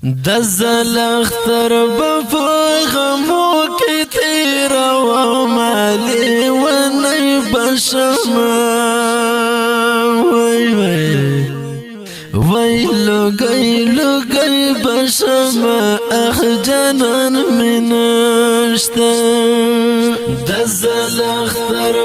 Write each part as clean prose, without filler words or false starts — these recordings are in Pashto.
د زلختر په غمو کې تیرا و مالی ونی بشما وای لګي لګي بشما اخ جنان منشته د زلختر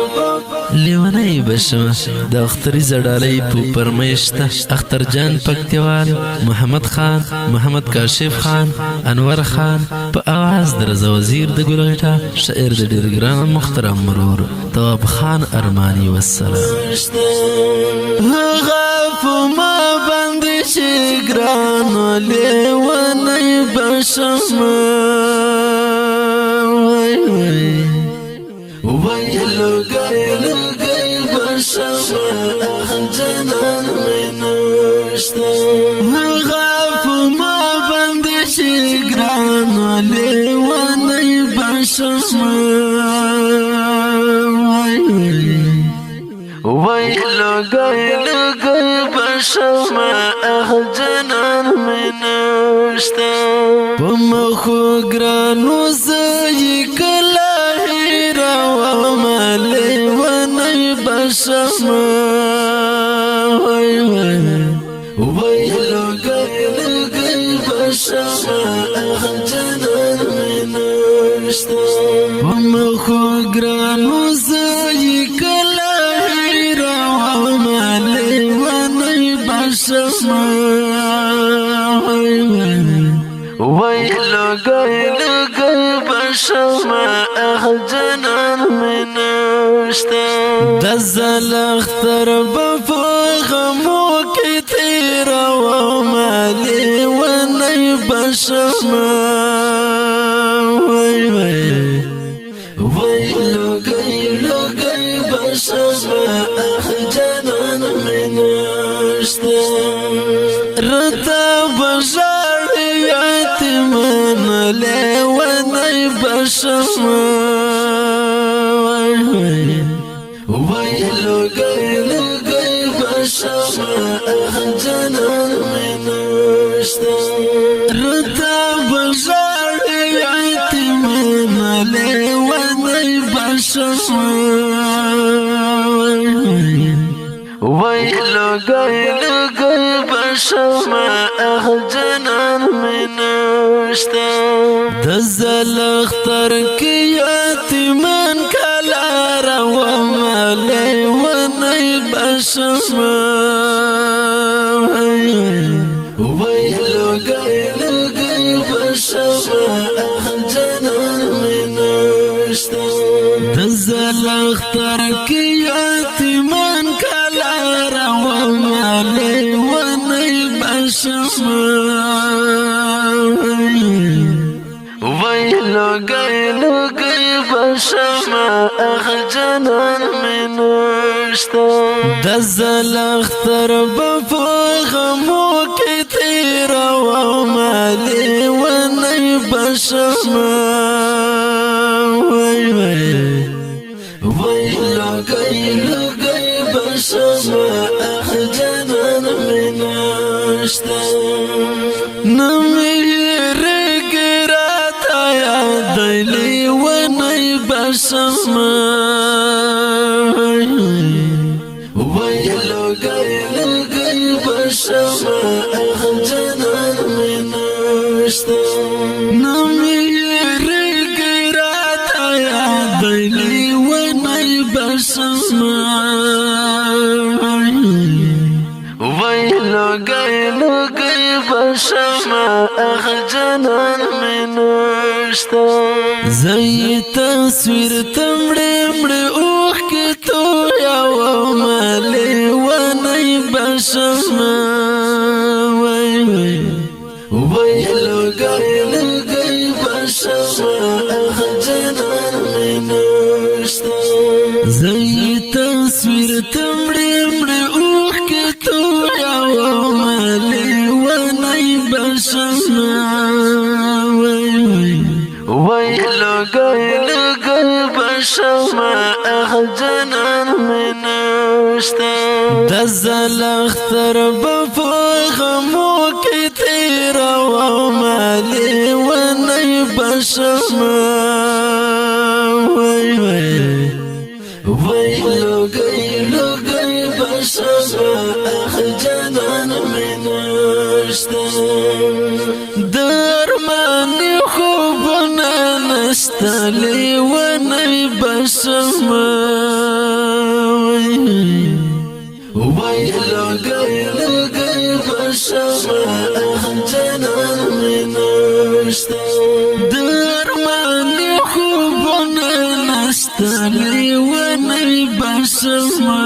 لیونی بشما د اختری زړالۍ په پرمیشته اختر جان پکتیوال محمد خان محمد کاشف خان انور خان په आवाज درزه وزیر د ګلګټا شاعر د ډیر ګران محترم مرور تواب خان ارمانی والسلام غف ما باندې شي ګران لیونی بشما وای لګي لګي بشما اخ جنان منشته غف ما باندې شي ګران لیونی بشما وای لګي لګي بشما اخ جنان منشته په مخو ګرانو زي کله بشما وای لګي لګي بشما اخ جنان منشته ومخو ګرانو زي کله هیرا ومالي ونی بشما وای لګي لګي بشما اخ جنان منشته د زلختر په غمو کې تیرا و مالی ونی بشما وای لګي لګي بشما اخ جنان منشته رتا بژړ یتیمان لیونی بشما وای لګي لګي بشما اخ جنان منشته رتا بژړ یتیمان لیونی بشما وای لګي لګي بشما اخ جنان منشته د زلختر کې یتیمان کلا و مالی ونی بشما وای لګي لګي بشما اخ جنان منشته د زلختر کې یتیمان کلا و مالی ونی بشما وای لګي لګي بشما اخ جنان منشته د زلختر په غمو کې تیرا و مالی ونی بشما وای لګي لګي بشما اخ جنان منشته دلی ونی بشما وای لګي لګي بشما اخ جنان منشته نمی رګراتا دلی ونی بشما وای لګي لګي بشما اخ جنان منشته زي تصویر تمړې مړې اوخ کې تو یا و مالی ونی بشما وای لګي لګي بشما اخ جنان منشته زي تصویر تمړې مړې اوخ کې تو یا و مالی ونی بشما وای لګي لګي بشما اخ جنان منشته د زلختر په غمو کې تیرا و بشما وای وای وای لوگی بشما اخ جنان منشتا درمانی خوبنا نستلی ونی بشما وای لوگی بشما اخ جنان منشتا درمانی خوبنا نستلی ونی بشما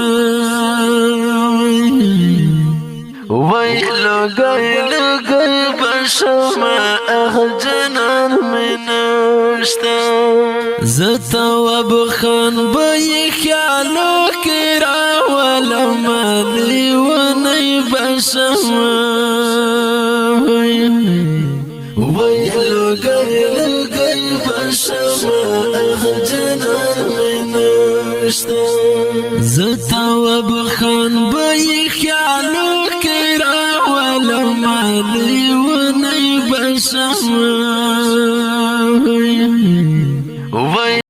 وای لوگی بشما اخ جنان منشتا زتا وبخان بی خیالو کرا ولمالی ونی بشما وای لوگی بشما اخ جنان منشتا زتا وبخان بی خیالو کرا ولمالی ونی بشما